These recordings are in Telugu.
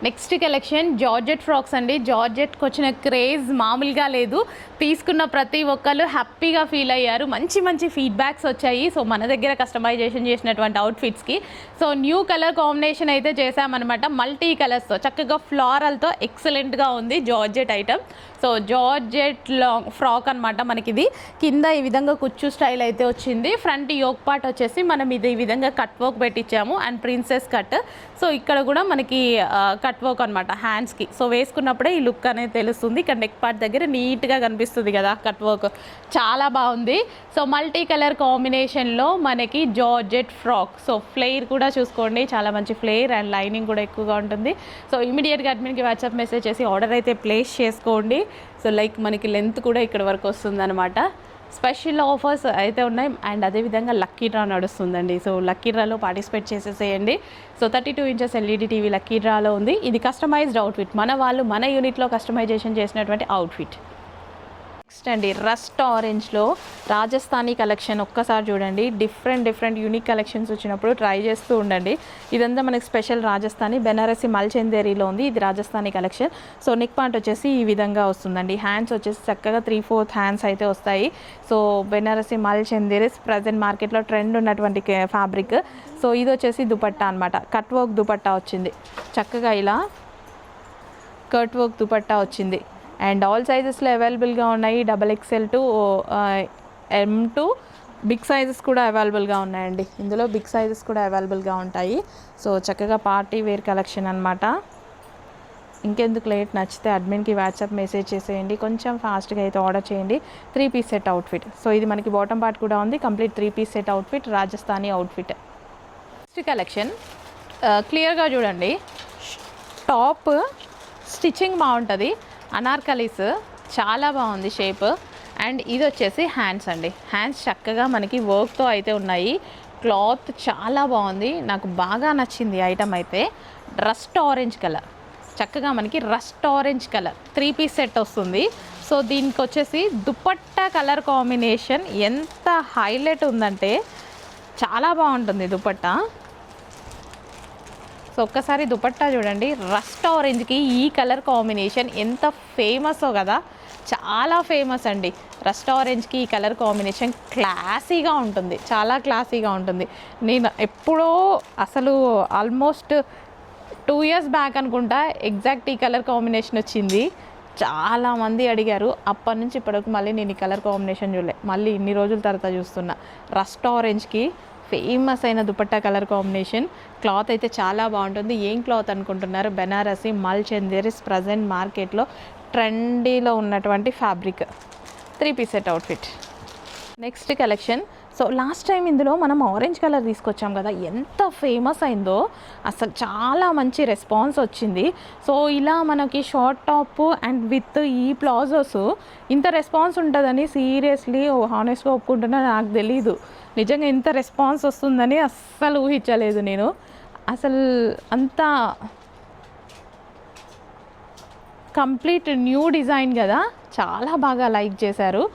నెక్స్ట్ కలెక్షన్ జార్జెట్ ఫ్రాక్స్ అండి. జార్జెట్కి వచ్చిన క్రేజ్ మామూలుగా లేదు. తీసుకున్న ప్రతి ఒక్కళ్ళు హ్యాపీగా ఫీల్ అయ్యారు. మంచి మంచి ఫీడ్బ్యాక్స్ వచ్చాయి. సో మన దగ్గర కస్టమైజేషన్ చేసినటువంటి అవుట్ఫిట్స్కి సో న్యూ కలర్ కాంబినేషన్ అయితే చేసామన్నమాట. మల్టీ కలర్స్తో చక్కగా ఫ్లారల్తో ఎక్సలెంట్గా ఉంది georgette item. So georgette long frock అనమాట. మనకి ఇది కింద ఈ విధంగా కుచ్చు స్టైల్ అయితే వచ్చింది. ఫ్రంట్ యోక్ పార్ట్ వచ్చేసి మనం ఇది ఈ విధంగా కట్ వర్క్ పెట్టించాము అండ్ ప్రిన్సెస్ కట్. సో ఇక్కడ కూడా మనకి కట్ వర్క్ అనమాట హ్యాండ్స్కి. సో వేసుకున్నప్పుడే ఈ లుక్ అనేది తెలుస్తుంది. ఇక్కడ నెక్ పార్ట్ దగ్గర నీట్గా కనిపిస్తుంది కదా కట్ వర్క్, చాలా బాగుంది. సో మల్టీ కలర్ కాంబినేషన్లో మనకి జార్జెట్ ఫ్రాక్. సో ఫ్లేర్ కూడా చూసుకోండి, చాలా మంచి ఫ్లేర్ అండ్ లైనింగ్ కూడా ఎక్కువగా ఉంటుంది. సో ఇమీడియట్గా అడ్మిన్కి వాట్సాప్ మెసేజ్ చేసి ఆర్డర్ అయితే ప్లేస్ చేసుకోండి. సో లైక్ మనకి లెంత్ కూడా ఇక్కడ వరకు వస్తుంది అనమాట. స్పెషల్ ఆఫర్స్ అయితే ఉన్నాయి అండ్ అదేవిధంగా లక్కీ డ్రా నడుస్తుందండి. సో లక్కీ డ్రాలో పార్టిసిపేట్ చేసేసేయండి. So 32 inches LED TV lucky డ్రాలో ఉంది. ఇది కస్టమైజ్డ్ అవుట్ఫిట్, మన వాళ్ళు మన యూనిట్లో కస్టమైజేషన్ చేసినటువంటి అవుట్ఫిట్. నెక్స్ట్ అండి రస్ట్ ఆరెంజ్లో రాజస్థానీ కలెక్షన్. ఒక్కసారి చూడండి, డిఫరెంట్ యూనిక్ కలెక్షన్స్ వచ్చినప్పుడు ట్రై చేస్తూ ఉండండి. ఇదంతా మనకి స్పెషల్ రాజస్థానీ బెనారసి మల్చందేరీలో ఉంది. ఇది Rajasthani collection. So neck part వచ్చేసి ఈ విధంగా వస్తుందండి. హ్యాండ్స్ వచ్చేసి చక్కగా 3/4 హ్యాండ్స్ అయితే వస్తాయి. సో బెనారసి మల్చందేరీస్ ప్రజెంట్ మార్కెట్లో ట్రెండ్ ఉన్నటువంటి ఫ్యాబ్రిక్. సో ఇది వచ్చేసి దుపట్టా అనమాట. కట్ వర్క్ దుపట్టా వచ్చింది. చక్కగా ఇలా కట్ వర్క్ దుపట్టా వచ్చింది అండ్ ఆల్ సైజెస్లో అవైలబుల్గా ఉన్నాయి. XXL to M to big sizes కూడా అవైలబుల్గా ఉన్నాయండి. ఇందులో బిగ్ సైజెస్ కూడా అవైలబుల్గా ఉంటాయి. సో చక్కగా పార్టీ వేర్ కలెక్షన్ అనమాట. ఇంకెందుకు లేట్, నచ్చితే అడ్మిన్కి వాట్సాప్ మెసేజ్ చేసేయండి. కొంచెం ఫాస్ట్గా అయితే ఆర్డర్ చేయండి. 3 పీస్ సెట్ అవుట్ఫిట్. సో ఇది మనకి బాటమ్ పార్ట్ కూడా ఉంది. Complete 3 piece set outfit, Rajasthani outfit. Next collection క్లియర్గా చూడండి. టాప్ స్టిచ్చింగ్ బాగుంటుంది, అనార్కలీస్ చాలా బాగుంది షేప్. అండ్ ఇది వచ్చేసి హ్యాండ్స్ అండి. హ్యాండ్స్ చక్కగా మనకి వర్క్తో అయితే ఉన్నాయి. క్లాత్ చాలా బాగుంది, నాకు బాగా నచ్చింది ఐటమ్ అయితే. రస్ట్ ఆరెంజ్ కలర్, చక్కగా మనకి rust orange colour 3 piece set వస్తుంది. సో దీనికి వచ్చేసి దుపట్టా కలర్ కాంబినేషన్ ఎంత హైలైట్ ఉందంటే చాలా బాగుంటుంది దుపట్టా. సో ఒక్కసారి దుపట్టా చూడండి. రస్ట్ ఆరెంజ్కి ఈ కలర్ కాంబినేషన్ ఎంత ఫేమసో కదా, చాలా ఫేమస్ అండి. రస్ట్ ఆరెంజ్కి ఈ కలర్ కాంబినేషన్ క్లాసీగా ఉంటుంది, చాలా క్లాసీగా ఉంటుంది. నేను ఎప్పుడో అసలు ఆల్మోస్ట్ 2 ఇయర్స్ బ్యాక్ అనుకుంటా ఎగ్జాక్ట్ ఈ కలర్ కాంబినేషన్ వచ్చింది. చాలామంది అడిగారు. అప్పటి నుంచి ఇప్పటికి మళ్ళీ నేను ఈ కలర్ కాంబినేషన్ చూడలే, మళ్ళీ ఇన్ని రోజుల తర్వాత చూస్తున్నా. రస్ట్ ఆరెంజ్కి ఫేమస్ అయిన దుపట్టా కలర్ కాంబినేషన్. క్లాత్ అయితే చాలా బాగుంటుంది. ఏం క్లాత్ అనుకుంటున్నారు? బెనారసి మల్చందేరీస్ ప్రజెంట్ మార్కెట్లో ట్రెండీలో ఉన్నటువంటి fabric. 3 piece set outfit. Next collection. So last time ఇందులో మనం ఆరెంజ్ కలర్ తీసుకొచ్చాం కదా, ఎంత ఫేమస్ అయిందో అసలు, చాలా మంచి రెస్పాన్స్ వచ్చింది. సో ఇలా మనకి షార్ట్ టాప్ అండ్ విత్ ఈ ప్లాజోస్ ఇంత రెస్పాన్స్ ఉంటుందని సీరియస్లీ హానెస్ట్గా ఒప్పుకుంటున్నా, నాకు తెలీదు. నిజంగా ఇంత రెస్పాన్స్ వస్తుందని అస్సలు ఊహించలేదు నేను. అసలు అంత కంప్లీట్ న్యూ డిజైన్ కదా, చాలా బాగా లైక్ చేశారు.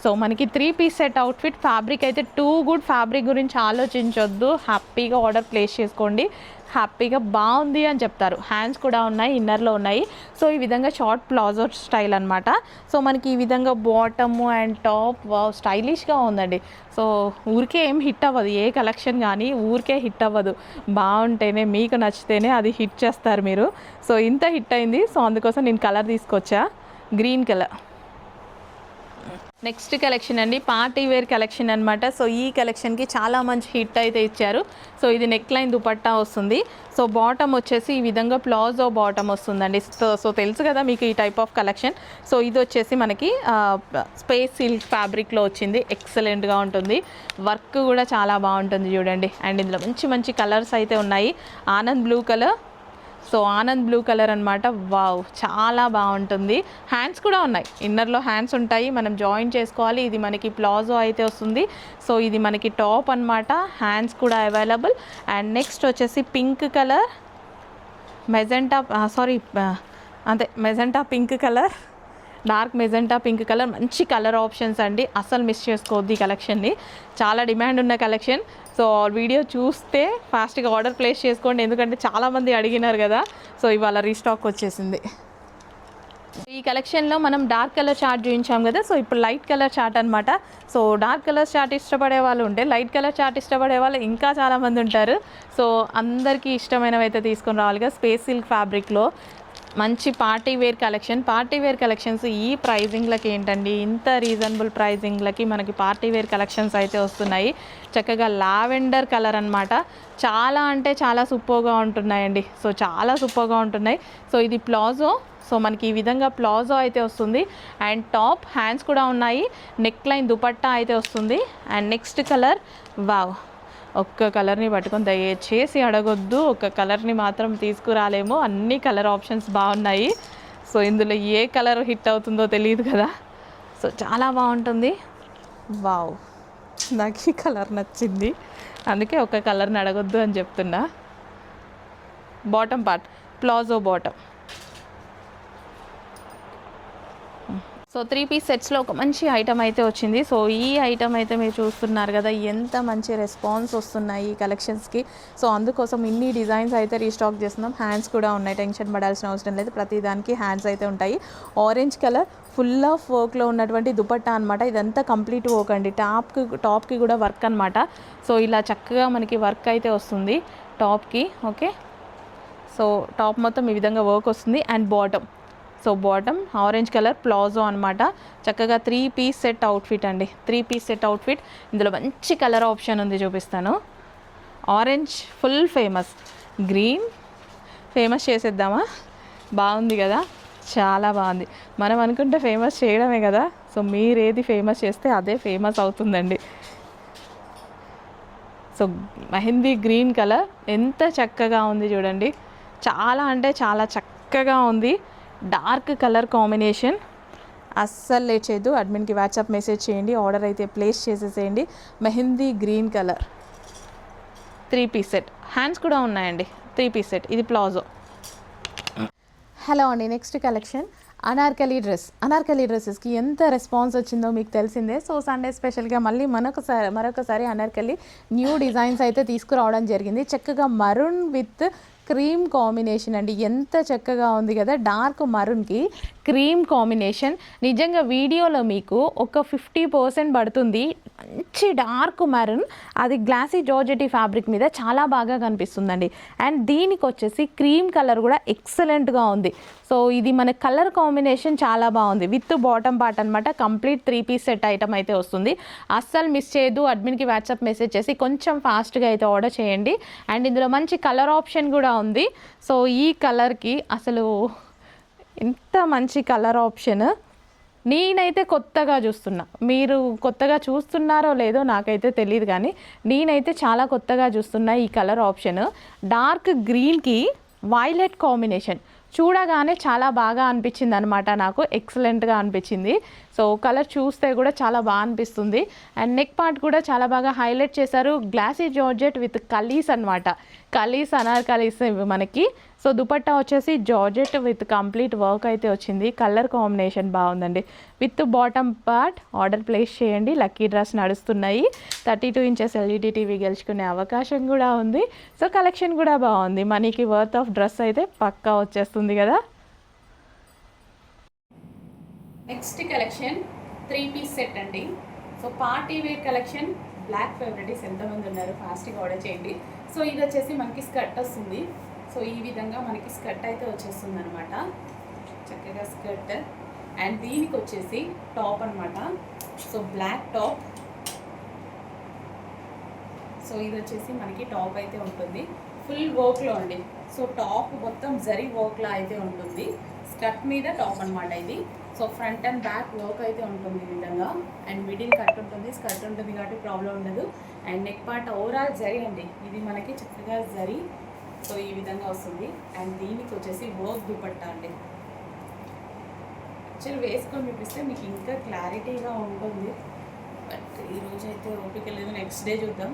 సో మనకి 3 పీస్ సెట్ అవుట్ఫిట్. ఫ్యాబ్రిక్ అయితే టూ గుడ్. ఫ్యాబ్రిక్ గురించి ఆలోచించొద్దు, హ్యాపీగా ఆర్డర్ ప్లేస్ చేసుకోండి. హ్యాపీగా బాగుంది అని చెప్తారు. హ్యాండ్స్ కూడా ఉన్నాయి, ఇన్నర్లో ఉన్నాయి. సో ఈ విధంగా షార్ట్ ప్లాజో స్టైల్ అనమాట. సో మనకి ఈ విధంగా బాటమ్ అండ్ టాప్ స్టైలిష్గా ఉందండి. సో ఊరికే ఏం హిట్ అవ్వదు, ఏ కలెక్షన్ కానీ ఊరికే హిట్ అవ్వదు. బాగుంటేనే, మీకు నచ్చితేనే అది హిట్ చేస్తారు మీరు. సో ఇంత హిట్ అయింది. సో అందుకోసం నేను కలర్ తీసుకొచ్చా, గ్రీన్ కలర్. నెక్స్ట్ కలెక్షన్ అండి, పార్టీ వేర్ కలెక్షన్ అనమాట. సో ఈ కలెక్షన్కి చాలా మంచి హిట్ అయితే ఇచ్చారు. సో ఇది నెక్ లైన్ దుపట్టా వస్తుంది. సో బాటమ్ వచ్చేసి ఈ విధంగా ప్లాజో బాటమ్ వస్తుందండి. సో తెలుసు కదా మీకు ఈ టైప్ ఆఫ్ కలెక్షన్. సో ఇది వచ్చేసి మనకి స్పేస్ సిల్క్ ఫ్యాబ్రిక్లో వచ్చింది. ఎక్సలెంట్గా ఉంటుంది, వర్క్ కూడా చాలా బాగుంటుంది చూడండి. అండ్ ఇందులో మంచి మంచి కలర్స్ అయితే ఉన్నాయి. Anand blue colour, so Anand blue colour అనమాట. వావ్, చాలా బాగుంటుంది. హ్యాండ్స్ కూడా ఉన్నాయి, ఇన్నర్లో హ్యాండ్స్ ఉంటాయి, మనం జాయిన్ చేసుకోవాలి. ఇది మనకి ప్లాజో అయితే వస్తుంది. సో ఇది మనకి టాప్ అనమాట. హ్యాండ్స్ కూడా అవైలబుల్. అండ్ నెక్స్ట్ వచ్చేసి pink colour, magenta pink colour dark magenta pink colour, మంచి కలర్ ఆప్షన్స్ అండి. అస్సలు మిస్ చేసుకోవద్దు ఈ కలెక్షన్ని, చాలా డిమాండ్ ఉన్న కలెక్షన్. సో వీడియో చూస్తే ఫాస్ట్గా ఆర్డర్ ప్లేస్ చేసుకోండి, ఎందుకంటే చాలామంది అడిగినారు కదా. సో ఇవాళ రీస్టాక్ వచ్చేసింది. ఈ కలెక్షన్లో మనం డార్క్ కలర్ చార్ట్ చూపించాం కదా, సో ఇప్పుడు లైట్ కలర్ చార్ట్ అనమాట. సో డార్క్ కలర్ చార్ట్ ఇష్టపడే వాళ్ళు ఉంటే లైట్ కలర్ చార్ట్ ఇష్టపడే వాళ్ళు ఇంకా చాలామంది ఉంటారు. సో అందరికీ ఇష్టమైనవి అయితే తీసుకొని రావాలిగా. స్పేస్ సిల్క్ ఫ్యాబ్రిక్లో మంచి party wear collection. Party wear collections ఈ ప్రైజింగ్లకి ఏంటండి, ఇంత రీజనబుల్ ప్రైజింగ్లకి మనకి పార్టీ వేర్ కలెక్షన్స్ అయితే వస్తున్నాయి. చక్కగా లావెండర్ కలర్ అనమాట. చాలా అంటే చాలా సూపర్గా ఉంటున్నాయండి. సో చాలా సూపర్గా ఉంటున్నాయి. సో ఇది ప్లాజో. సో మనకి ఈ విధంగా ప్లాజో అయితే వస్తుంది, అండ్ టాప్ హ్యాండ్స్ కూడా ఉన్నాయి. నెక్ లైన్ దుపట్టా అయితే వస్తుంది. అండ్ నెక్స్ట్ కలర్, వావ్, ఒక్క కలర్ని పట్టుకొని దయచేసి అడగొద్దు, ఒక్క కలర్ని మాత్రం తీసుకురాలేము. అన్ని కలర్ ఆప్షన్స్ బాగున్నాయి. సో ఇందులో ఏ కలర్ హిట్ అవుతుందో తెలియదు కదా. సో చాలా బాగుంటుంది. వావ్, నాకు ఈ కలర్ నచ్చింది, అందుకే ఒక కలర్ని అడగొద్దు అని చెప్తున్నా. Bottom part palazzo bottom. So 3 piece సెట్స్లో ఒక మంచి ఐటమ్ అయితే వచ్చింది. సో ఈ ఐటమ్ అయితే మీరు చూస్తున్నారు కదా, ఎంత మంచి రెస్పాన్స్ వస్తున్నాయి ఈ కలెక్షన్స్కి. సో అందుకోసం ఇన్ని డిజైన్స్ అయితే రీస్టాక్ చేస్తున్నాం. హ్యాండ్స్ కూడా ఉన్నాయి, టెన్షన్ పడాల్సిన అవసరం లేదు. ప్రతి దానికి హ్యాండ్స్ అయితే ఉంటాయి. ఆరెంజ్ కలర్ ఫుల్ ఆఫ్ వర్క్లో ఉన్నటువంటి దుపట్టా అనమాట. ఇదంతా కంప్లీట్ వర్క్ అండి. టాప్కి కూడా వర్క్ అనమాట. సో ఇలా చక్కగా మనకి వర్క్ అయితే వస్తుంది టాప్కి. ఓకే, సో టాప్ మొత్తం ఈ విధంగా వర్క్ వస్తుంది. And bottom, so bottom orange colour palazzo అనమాట. చక్కగా 3 పీస్ సెట్ అవుట్ఫిట్ అండి. 3 పీస్ సెట్ అవుట్ఫిట్. ఇందులో మంచి కలర్ ఆప్షన్ ఉంది, చూపిస్తాను. Orange full famous, green famous చేసేద్దామా? బాగుంది కదా, చాలా బాగుంది. మనం అనుకుంటే ఫేమస్ చేయడమే కదా. సో మీరు ఏది ఫేమస్ చేస్తే అదే ఫేమస్ అవుతుందండి. సో మెహందీ గ్రీన్ కలర్ ఎంత చక్కగా ఉంది చూడండి, చాలా అంటే చాలా చక్కగా ఉంది. Dark colour combination. అస్సలు లేట్ చేయొద్దు, అడ్మిన్కి వాట్సాప్ మెసేజ్ చేయండి, ఆర్డర్ అయితే ప్లేస్ చేసేసేయండి. Mehndi green colour 3 piece set. Hands కూడా ఉన్నాయండి. 3 పీస్ సెట్. ఇది ప్లాజో. హలో అండి, next collection Anarkali dress. Anarkali డ్రెస్సెస్కి ఎంత రెస్పాన్స్ వచ్చిందో మీకు తెలిసిందే. సో సండే స్పెషల్గా మళ్ళీ మరొకసారి అనార్కలి న్యూ డిజైన్స్ అయితే తీసుకురావడం జరిగింది. చక్కగా మరూన్ విత్ క్రీమ్ కాంబినేషన్ అండి. ఎంత చక్కగా ఉంది కదా, డార్క్ మరూన్కి క్రీమ్ కాంబినేషన్. నిజంగా వీడియోలో మీకు ఒక 50% పడుతుంది. మంచి డార్క్ మరూన్, అది గ్లాసీ జార్జెటీ ఫ్యాబ్రిక్ మీద చాలా బాగా కనిపిస్తుందండి. అండ్ దీనికి వచ్చేసి క్రీమ్ కలర్ కూడా ఎక్సలెంట్గా ఉంది. సో ఇది మన కలర్ కాంబినేషన్ చాలా బాగుంది. విత్ బాటమ్ పార్ట్ అనమాట. కంప్లీట్ 3 పీస్ సెట్ ఐటమ్ అయితే వస్తుంది. అస్సలు మిస్ చేయొద్దు, అడ్మిన్కి వాట్సాప్ మెసేజ్ చేసి కొంచెం ఫాస్ట్గా అయితే ఆర్డర్ చేయండి. అండ్ ఇందులో మంచి కలర్ ఆప్షన్ కూడా ఉంది. సో ఈ కలర్కి అసలు ఎంత మంచి కలర్ ఆప్షన్. నేనైతే కొత్తగా చూస్తున్నా, మీరు కొత్తగా చూస్తున్నారో లేదో నాకైతే తెలియదు, కానీ నేనైతే చాలా కొత్తగా చూస్తున్నా ఈ కలర్ ఆప్షన్. డార్క్ గ్రీన్కి వైలెట్ కాంబినేషన్ చూడగానే చాలా బాగా అనిపించింది అనమాట. నాకు ఎక్సలెంట్గా అనిపించింది. సో కలర్ చూస్తే కూడా చాలా బాగా అనిపిస్తుంది. అండ్ నెక్ పార్ట్ కూడా చాలా బాగా హైలైట్ చేశారు. గ్లాసీ జార్జెట్ విత్ కలీస్ అనమాట. కలీస్ అనార్కలీస్ మనకి. సో దుపట్టా వచ్చేసి జార్జెట్ విత్ కంప్లీట్ వర్క్ అయితే వచ్చింది. కలర్ కాంబినేషన్ బాగుందండి. With bottom part order place చేయండి. లక్కీ డ్రెస్ నడుస్తున్నాయి. 32 ఇంచెస్ ఎల్ఈడి టీవీ గెలుచుకునే అవకాశం కూడా ఉంది. సో కలెక్షన్ కూడా బాగుంది. మనీకి వర్త్ ఆఫ్ డ్రెస్ అయితే పక్కా వచ్చేస్తుంది కదా. నెక్స్ట్ కలెక్షన్ 3 పీస్ సెట్ అండి. So party wear collection. Black favourites ఎంతమంది ఉన్నారు, ఫాస్ట్గా ఆర్డర్ చేయండి. సో ఇది వచ్చేసి మనకి స్కర్ట్ వస్తుంది. సో ఈ విధంగా మనకి స్కర్ట్ అయితే వచ్చేస్తుంది అనమాట. చక్కగా స్కర్ట్. అండ్ దీనికి వచ్చేసి టాప్ అనమాట. So black top. సో ఇది వచ్చేసి మనకి టాప్ అయితే ఉంటుంది. ఫుల్ వర్క్లో అండి. సో టాప్ మొత్తం జరీ వర్క్లా అయితే ఉంటుంది. స్కర్ట్ మీద టాప్ అనమాట ఇది. So front and back work అయితే ఉంటుంది ఈ విధంగా. అండ్ మిడిల్ కట్ ఉంటుంది, స్కర్ట్ ఉంటుంది కాబట్టి ప్రాబ్లం ఉండదు. And neck part overall zari అండి. ఇది మనకి చక్కగా జరీ. సో ఈ విధంగా వస్తుంది. అండ్ దీనికి వచ్చేసి వర్క్ దుపట్టా అండి. యాక్చువల్ వేసుకొని చూపిస్తే మీకు ఇంకా క్లారిటీగా ఉంటుంది, బట్ ఈరోజు అయితే ఓపిక లేదు, నెక్స్ట్ డే చూద్దాం.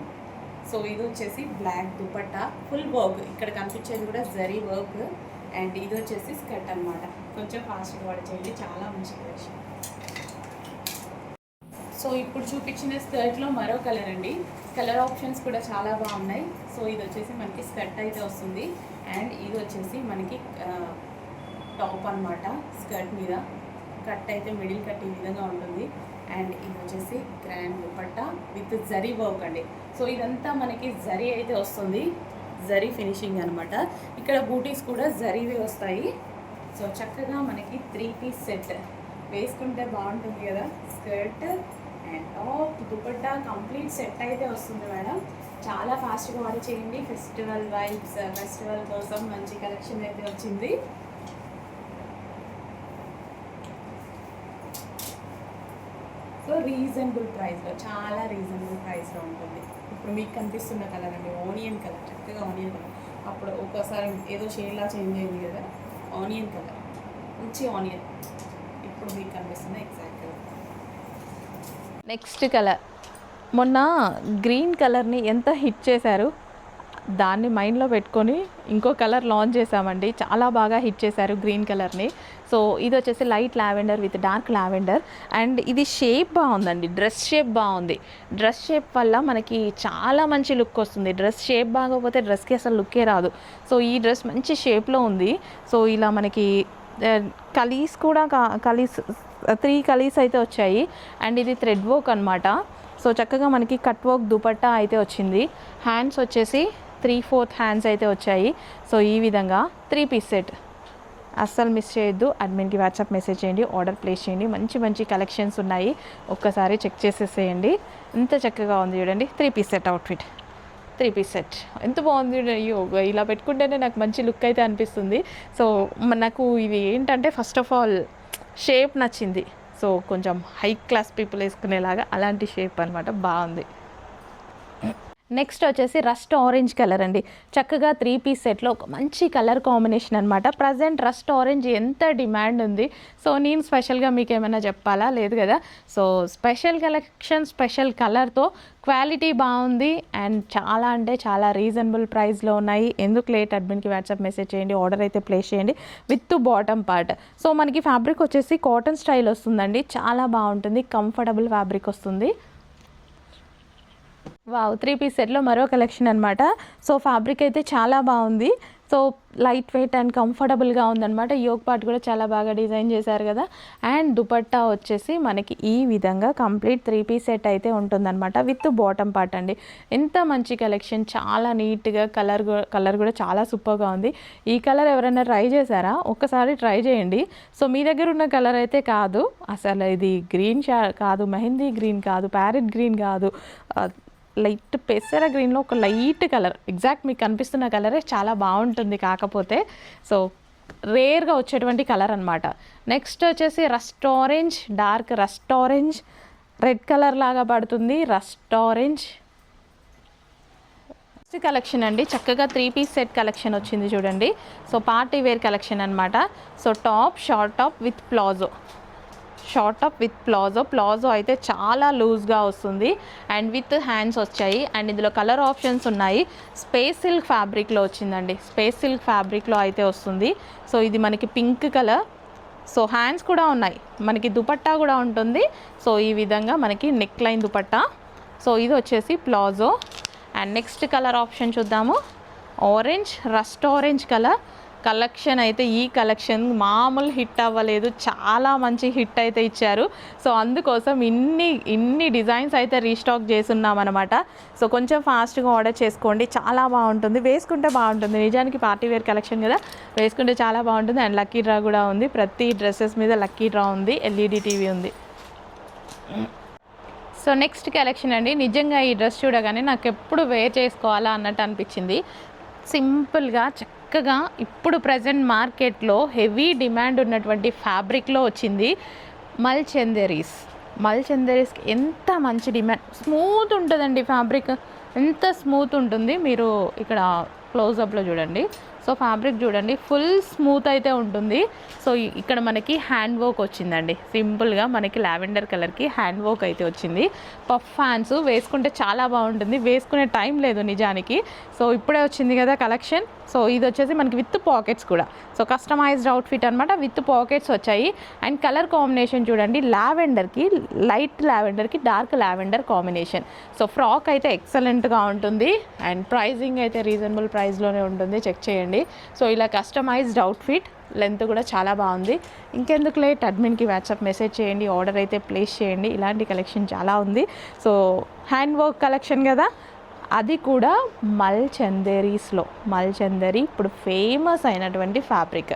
సో ఇది వచ్చేసి బ్లాక్ దుపట్టా, ఫుల్ వర్క్. ఇక్కడ కనిపించేది కూడా జరీ వర్క్. అండ్ ఇది వచ్చేసి స్కర్ట్ అనమాట. కొంచెం ఫాస్ట్గా వాడి చేయండి, చాలా మంచి కలెక్షన్. సో ఇప్పుడు చూపించిన స్కర్ట్లో మరో కలర్ అండి. కలర్ ఆప్షన్స్ కూడా చాలా బాగున్నాయి. సో ఇది వచ్చేసి మనకి స్కర్ట్ అయితే వస్తుంది అండ్ ఇది వచ్చేసి మనకి టాప్ అనమాట. స్కర్ట్ మీద కట్ అయితే మిడిల్ కట్ ఈ విధంగా ఉంటుంది అండ్ ఇది వచ్చేసి grand dupatta with zari work అండి. సో ఇదంతా మనకి జరీ అయితే వస్తుంది, జరీ ఫినిషింగ్ అనమాట. ఇక్కడ బూటీస్ కూడా జరీవే వస్తాయి. సో చక్కగా మనకి 3 పీస్ సెట్ వేసుకుంటే బాగుంటుంది కదా. Skirt and top dupatta complete set అయితే వస్తుంది మేడం. చాలా ఫాస్ట్గా ఆర్డర్ చేయండి. ఫెస్టివల్ వైబ్స్, ఫెస్టివల్ కోసం మంచి కలెక్షన్ అయితే వచ్చింది. సో రీజనబుల్ ప్రైస్లో, చాలా రీజనబుల్ ప్రైస్లో ఉంటుంది. ఇప్పుడు మీకు కనిపిస్తున్న కలర్ అండి ఆనియన్ కలర్, చక్కగా ఆనియన్ కలర్. అప్పుడు ఒక్కోసారి ఏదో షేడ్లా చేంజ్ అయింది కదా, ఆనియన్ కలర్, మంచి ఆనియన్. ఇప్పుడు మీకు కనిపిస్తున్న ఎగ్జాక్ట్ కలర్. నెక్స్ట్ కలర్, మొన్న గ్రీన్ కలర్ని ఎంత హిట్ చేశారు, దాన్ని మైండ్లో పెట్టుకొని ఇంకో కలర్ లాంచ్ చేసామండి. చాలా బాగా హిట్ చేశారు గ్రీన్ కలర్ని. సో ఇది వచ్చేసి light lavender with dark lavender and ఇది షేప్ బాగుందండి. డ్రెస్ షేప్ బాగుంది. డ్రెస్ షేప్ వల్ల మనకి చాలా మంచి లుక్ వస్తుంది. డ్రెస్ షేప్ బాగోకపోతే డ్రెస్కి అసలు లుక్కే రాదు. సో ఈ డ్రెస్ మంచి షేప్లో ఉంది. సో ఇలా మనకి కలీస్ కూడా కలీస్ 3 కలీస్ అయితే వచ్చాయి అండ్ ఇది థ్రెడ్ వర్క్ అనమాట. సో చక్కగా మనకి కట్ వర్క్ దుపట్టా అయితే వచ్చింది. హ్యాండ్స్ వచ్చేసి 3/4 హ్యాండ్స్ అయితే వచ్చాయి. సో ఈ విధంగా 3 పీస్ సెట్. అస్సలు మిస్ చేయొద్దు. అడ్మిన్కి వాట్సాప్ మెసేజ్ చేయండి, ఆర్డర్ ప్లేస్ చేయండి. మంచి మంచి కలెక్షన్స్ ఉన్నాయి, ఒక్కసారి చెక్ చేసేసేయండి. ఎంత చక్కగా ఉంది చూడండి. 3 piece set outfit, 3 piece set ఎంత బాగుంది. అయ్యో ఇలా పెట్టుకుంటేనే నాకు మంచి లుక్ అయితే అనిపిస్తుంది. సో నాకు ఇవి ఏంటంటే ఫస్ట్ ఆఫ్ ఆల్ షేప్ నచ్చింది. సో కొంచెం హై క్లాస్ పీపుల్ వేసుకునేలాగా అలాంటి షేప్ అనమాట, బాగుంది. నెక్స్ట్ వచ్చేసి రస్ట్ ఆరెంజ్ కలర్ అండి. చక్కగా 3 పీస్ సెట్లో ఒక మంచి కలర్ కాంబినేషన్ అనమాట. ప్రజెంట్ రస్ట్ ఆరెంజ్ ఎంత డిమాండ్ ఉంది. సో నేను స్పెషల్గా మీకు ఏమైనా చెప్పాలా, లేదు కదా. సో స్పెషల్ కలెక్షన్, స్పెషల్ కలర్తో క్వాలిటీ బాగుంది అండ్ చాలా అంటే చాలా రీజనబుల్ ప్రైస్లో ఉన్నాయి. ఎందుకు లేట్, అడ్మిన్కి వాట్సాప్ మెసేజ్ చేయండి, ఆర్డర్ అయితే ప్లేస్ చేయండి విత్ బాటమ్ పార్ట్. సో మనకి ఫ్యాబ్రిక్ వచ్చేసి కాటన్ స్టైల్ వస్తుందండి, చాలా బాగుంటుంది, కంఫర్టబుల్ ఫ్యాబ్రిక్ వస్తుంది. వావ్, 3 పీస్ సెట్లో మరో కలెక్షన్ అనమాట. సో ఫ్యాబ్రిక్ అయితే చాలా బాగుంది. సో లైట్ వెయిట్ అండ్ కంఫర్టబుల్గా ఉందన్నమాట. యోక్ పార్ట్ కూడా చాలా బాగా డిజైన్ చేశారు కదా. అండ్ దుపట్టా వచ్చేసి మనకి ఈ విధంగా కంప్లీట్ 3 పీస్ సెట్ అయితే ఉంటుందన్నమాట విత్ బాటమ్ పార్ట్ అండి. ఎంత మంచి కలెక్షన్, చాలా నీట్గా, కలర్ కూడా చాలా సూపర్గా ఉంది. ఈ కలర్ ఎవరైనా ట్రై చేశారా? ఒక్కసారి ట్రై చేయండి. సో మీ దగ్గర ఉన్న కలర్ అయితే కాదు, అసలు ఇది గ్రీన్ కాదు, మెహందీ గ్రీన్ కాదు, ప్యారెట్ గ్రీన్ కాదు, లైట్ పెసర గ్రీన్లో ఒక లైట్ కలర్, ఎగ్జాక్ట్ మీకు కనిపిస్తున్న కలరే చాలా బాగుంటుంది. కాకపోతే సో రేర్గా వచ్చేటువంటి కలర్ అనమాట. నెక్స్ట్ వచ్చేసి rust orange, dark rust orange, red colour లాగా పడుతుంది రస్ట్ ఆరెంజ్. నెక్స్ట్ కలెక్షన్ అండి, చక్కగా 3 పీస్ సెట్ కలెక్షన్ వచ్చింది చూడండి. సో పార్టీ వేర్ కలెక్షన్ అనమాట. So top, short top with palazzo, short top with palazzo అయితే చాలా లూజ్గా వస్తుంది అండ్ విత్ హ్యాండ్స్ వచ్చాయి. అండ్ ఇందులో కలర్ ఆప్షన్స్ ఉన్నాయి. స్పేస్ సిల్క్ ఫ్యాబ్రిక్లో వచ్చిందండి, స్పేస్ సిల్క్ ఫ్యాబ్రిక్లో అయితే వస్తుంది. సో ఇది మనకి పింక్ కలర్. సో హ్యాండ్స్ కూడా ఉన్నాయి, మనకి దుపట్టా కూడా ఉంటుంది. సో ఈ విధంగా మనకి నెక్ లైన్ దుపట్టా. సో ఇది వచ్చేసి palazzo. And next colour option చూద్దాము. ఆరెంజ్, రస్ట్ ఆరెంజ్ కలెక్షన్ అయితే ఈ కలెక్షన్ మామూలు హిట్ అవ్వలేదు, చాలా మంచి హిట్ అయితే ఇచ్చారు. సో అందుకోసం ఇన్ని డిజైన్స్ అయితే రీస్టాక్ చేస్తున్నాం అనమాట. సో కొంచెం ఫాస్ట్గా ఆర్డర్ చేసుకోండి, చాలా బాగుంటుంది, వేసుకుంటే బాగుంటుంది. నిజానికి పార్టీ వేర్ కలెక్షన్ కదా, వేసుకుంటే చాలా బాగుంటుంది. అండ్ లక్కీ డ్రా కూడా ఉంది, ప్రతి డ్రెస్సెస్ మీద లక్కీ డ్రా ఉంది, ఎల్ఈడి టీవీ ఉంది. సో నెక్స్ట్ కలెక్షన్ అండి, నిజంగా ఈ డ్రెస్ చూడగానే నాకు ఎప్పుడు వేర్ చేసుకోవాలా అన్నట్టు అనిపించింది. సింపుల్గా చక్కగా ఇప్పుడు ప్రజెంట్ మార్కెట్లో హెవీ డిమాండ్ ఉన్నటువంటి ఫ్యాబ్రిక్లో వచ్చింది. మల్చందరీస్కి ఎంత మంచి డిమాండ్, స్మూత్ ఉంటుందండి ఫ్యాబ్రిక్, ఎంత స్మూత్ ఉంటుంది. మీరు ఇక్కడ క్లోజప్లో చూడండి, సో ఫ్యాబ్రిక్ చూడండి ఫుల్ స్మూత్ అయితే ఉంటుంది. సో ఇక్కడ మనకి హ్యాండ్ వర్క్ వచ్చిందండి, సింపుల్గా మనకి లావెండర్ కలర్కి హ్యాండ్ వర్క్ అయితే వచ్చింది. పఫ్ హ్యాండ్స్ వేసుకుంటే చాలా బాగుంటుంది, వేసుకునే టైం లేదు నిజానికి. సో ఇప్పుడే వచ్చింది కదా కలెక్షన్. సో ఇది వచ్చేసి మనకి విత్ పాకెట్స్ కూడా, సో కస్టమైజ్డ్ అవుట్ఫిట్ అనమాట, విత్ పాకెట్స్ వచ్చాయి. అండ్ కలర్ కాంబినేషన్ చూడండి, లావెండర్కి లైట్ లావెండర్కి dark lavender combination. So frock అయితే ఎక్సలెంట్గా ఉంటుంది అండ్ ప్రైజింగ్ అయితే రీజనబుల్ ప్రైస్లోనే ఉంటుంది, చెక్ చేయండి. సో ఇలా కస్టమైజ్డ్ అవుట్ఫిట్, లెంత్ కూడా చాలా బాగుంది. ఇంకెందుకు లేట్, అడ్మిన్కి వాట్సాప్ మెసేజ్ చేయండి, ఆర్డర్ అయితే ప్లేస్ చేయండి. ఇలాంటి కలెక్షన్ చాలా ఉంది. సో హ్యాండ్ వర్క్ కలెక్షన్ కదా, అది కూడా మల్ చందేరీస్లో. మల్ చందేరి ఇప్పుడు ఫేమస్ అయినటువంటి ఫ్యాబ్రిక్.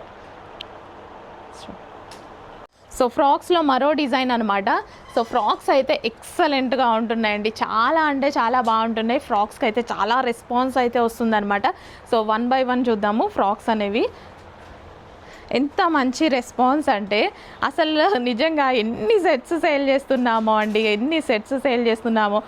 సో ఫ్రాక్స్లో మరో డిజైన్ అనమాట. సో ఫ్రాక్స్ అయితే ఎక్సలెంట్గా ఉంటున్నాయండి, చాలా అంటే చాలా బాగుంటున్నాయి. ఫ్రాక్స్కి అయితే చాలా రెస్పాన్స్ అయితే వస్తుందన్నమాట. సో 1 by 1 చూద్దాము ఫ్రాక్స్ అనేవి. ఎంత మంచి రెస్పాన్స్ అంటే అసలు నిజంగా ఎన్ని సెట్స్ సేల్ చేస్తున్నామో అండి, ఎన్ని సెట్స్ సేల్ చేస్తున్నామో.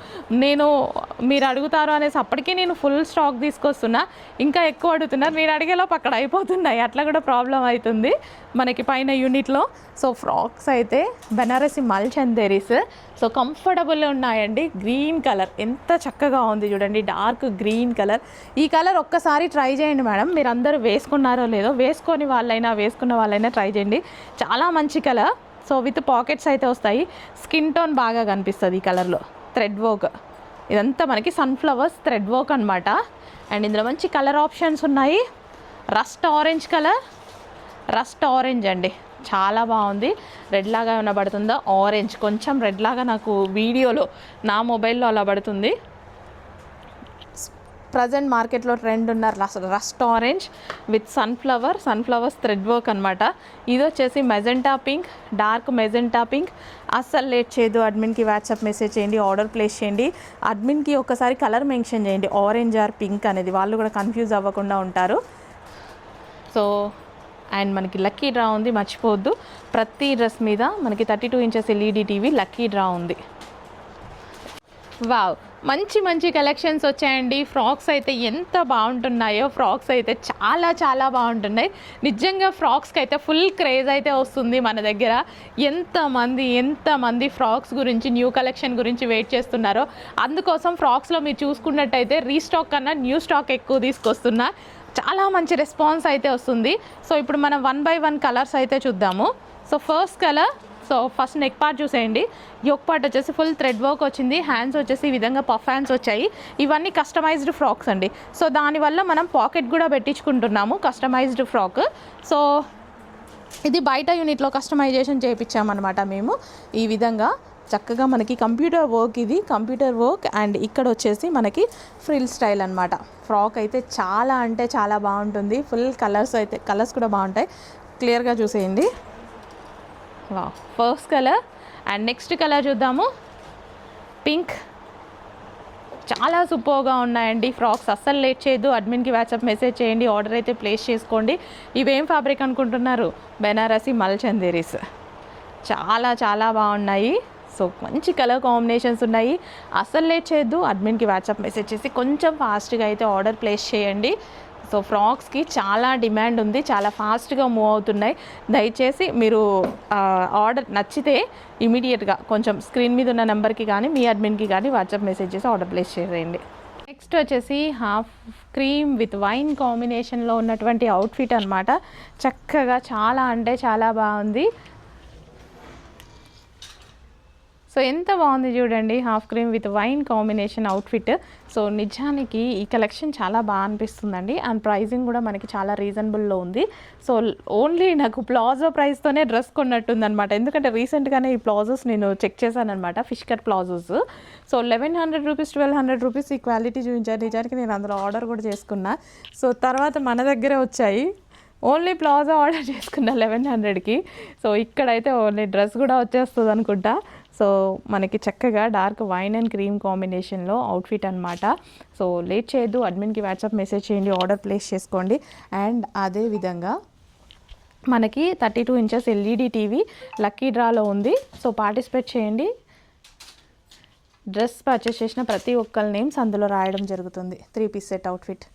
మీరు అడుగుతారు అనేసి అప్పటికే నేను ఫుల్ స్టాక్ తీసుకొస్తున్నా, ఇంకా ఎక్కువ అడుగుతున్నారు, నేను అడిగేలోపు అక్కడ అయిపోతున్నాయి. అట్లా కూడా ప్రాబ్లం అవుతుంది మనకి పైన యూనిట్లో. సో ఫ్రాక్స్ అయితే బెనారసి మల్ చందేరీస్, సో కంఫర్టబుల్ ఉన్నాయండి. గ్రీన్ కలర్ ఎంత చక్కగా ఉంది చూడండి, డార్క్ గ్రీన్ కలర్. ఈ కలర్ ఒక్కసారి ట్రై చేయండి మేడం, మీరు అందరూ వేసుకున్నారో లేదో, వేసుకున్న వాళ్ళైనా ట్రై చేయండి, చాలా మంచి కలర్. సో విత్ పాకెట్స్ అయితే వస్తాయి, స్కిన్ టోన్ బాగా కనిపిస్తుంది ఈ కలర్లో. థ్రెడ్ వర్క్ ఇదంతా మనకి సన్ఫ్లవర్స్ థ్రెడ్ వర్క్ అనమాట. అండ్ ఇందులో మంచి కలర్ ఆప్షన్స్ ఉన్నాయి. Rust orange colour, rust orange అండి, చాలా బాగుంది. రెడ్ లాగా ఏమైనా పడుతుందా, ఆరెంజ్ కొంచెం రెడ్ లాగా నాకు వీడియోలో నా మొబైల్లో అలా పడుతుంది. ప్రజెంట్ మార్కెట్లో ట్రెండ్ ఉన్న rust orange with sunflowers thread work అనమాట. ఇది వచ్చేసి magenta pink, dark magenta pink. అస్సలు లేట్ చేయదు, అడ్మిన్కి వాట్సాప్ మెసేజ్ చేయండి, ఆర్డర్ ప్లేస్ చేయండి. అడ్మిన్కి ఒకసారి కలర్ మెన్షన్ చేయండి, ఆరెంజ్ ఆర్ పింక్ అనేది, వాళ్ళు కూడా కన్ఫ్యూజ్ అవ్వకుండా ఉంటారు. సో అండ్ మనకి లక్కీ డ్రా ఉంది, మర్చిపోవద్దు. ప్రతి డ్రెస్ మీద మనకి 32 inches LED TV lucky draw ఉంది. వావ్, మంచి కలెక్షన్స్ వచ్చాయండి. ఫ్రాక్స్ అయితే ఎంత బాగుంటున్నాయో, ఫ్రాక్స్ అయితే చాలా చాలా బాగుంటున్నాయి నిజంగా. ఫ్రాక్స్కి అయితే ఫుల్ క్రేజ్ అయితే వస్తుంది మన దగ్గర. ఎంతమంది ఫ్రాక్స్ గురించి, న్యూ కలెక్షన్ గురించి వెయిట్ చేస్తున్నారో. అందుకోసం ఫ్రాక్స్లో మీరు చూసుకున్నట్టయితే రీస్టాక్ కన్నా న్యూ స్టాక్ ఎక్కువ తీసుకొస్తున్నా, చాలా మంచి రెస్పాన్స్ అయితే వస్తుంది. సో ఇప్పుడు మనం 1 by 1 కలర్స్ అయితే చూద్దాము. So first colour, so first neck part చూసేయండి. యోక్ పార్ట్ వచ్చేసి ఫుల్ థ్రెడ్ వర్క్ వచ్చింది, హ్యాండ్స్ వచ్చేసి ఈ విధంగా పఫ్ హ్యాండ్స్ వచ్చాయి. ఇవన్నీ కస్టమైజ్డ్ ఫ్రాక్స్ అండి. సో దానివల్ల మనం పాకెట్ కూడా పెట్టించుకుంటున్నాము, కస్టమైజ్డ్ ఫ్రాక్. సో ఇది బయట యూనిట్లో కస్టమైజేషన్ చేయించామన్నమాట మేము. ఈ విధంగా చక్కగా మనకి కంప్యూటర్ వర్క్, ఇది కంప్యూటర్ వర్క్. అండ్ ఇక్కడ వచ్చేసి మనకి ఫ్రిల్ స్టైల్ అనమాట. ఫ్రాక్ అయితే చాలా అంటే చాలా బాగుంటుంది. ఫుల్ కలర్స్ కూడా బాగుంటాయి, క్లియర్గా చూసేయండి. First colour and next colour చూద్దాము, పింక్. చాలా సూపర్గా ఉన్నాయండి ఫ్రాక్స్, అస్సలు లేట్ చేయొద్దు, అడ్మిన్కి వాట్సాప్ మెసేజ్ చేయండి, ఆర్డర్ అయితే ప్లేస్ చేసుకోండి. ఇవేం ఫ్యాబ్రిక్ అనుకుంటున్నారు, బెనారసి మల్ చందేరీస్. చాలా చాలా బాగున్నాయి. సో మంచి కలర్ కాంబినేషన్స్ ఉన్నాయి, అస్సలు లేట్ చేయొద్దు, అడ్మిన్కి వాట్సాప్ మెసేజ్ చేసి కొంచెం ఫాస్ట్గా అయితే ఆర్డర్ ప్లేస్ చేయండి. సో ఫ్రాక్స్కి చాలా డిమాండ్ ఉంది, చాలా ఫాస్ట్గా మూవ్ అవుతున్నాయి. దయచేసి మీరు ఆర్డర్ నచ్చితే ఇమీడియట్గా కొంచెం స్క్రీన్ మీద ఉన్న నెంబర్కి కానీ మీ అడ్మిన్కి కానీ వాట్సాప్ మెసేజ్ చేసి ఆర్డర్ ప్లేస్ చేసేయండి. నెక్స్ట్ వచ్చేసి హాఫ్ క్రీమ్ విత్ వైన్ కాంబినేషన్లో ఉన్నటువంటి అవుట్ఫిట్ అనమాట. చక్కగా చాలా అంటే చాలా బాగుంది. సో ఎంత బాగుంది చూడండి, half cream with wine combination outfit. So నిజానికి ఈ కలెక్షన్ చాలా బాగా అనిపిస్తుందండి. అండ్ ప్రైజింగ్ కూడా మనకి చాలా రీజనబుల్లో ఉంది. సో ఓన్లీ నాకు ప్లాజో ప్రైస్తోనే డ్రెస్ కొన్నట్టుందనమాట, ఎందుకంటే రీసెంట్గానే ఈ ప్లాజోస్ నేను చెక్ చేశాను అనమాట, fish cut palazzos. So 1100 rupees 1200 rupees ఈ క్వాలిటీ చూపించారు. నిజానికి నేను అందులో ఆర్డర్ కూడా చేసుకున్నా. సో తర్వాత మన దగ్గరే వచ్చాయి, ఓన్లీ ప్లాజో ఆర్డర్ చేసుకున్నా 1100కి. సో ఇక్కడైతే ఓన్లీ డ్రెస్ కూడా వచ్చేస్తుంది అనుకుంటా. సో మనకి చక్కగా డార్క్ వైన్ అండ్ క్రీమ్ కాంబినేషన్లో అవుట్ఫిట్ అనమాట. సో లేట్ చేయొద్దు, అడ్మిన్కి వాట్సాప్ మెసేజ్ చేయండి, ఆర్డర్ ప్లేస్ చేసుకోండి. అండ్ అదేవిధంగా మనకి 32 inches LED టీవీ లక్కీ డ్రాలో ఉంది. సో పార్టిసిపేట్ చేయండి. డ్రెస్ పర్చేస్ చేసిన ప్రతి ఒక్కరి నేమ్స్ అందులో రాయడం జరుగుతుంది. 3 piece set outfit.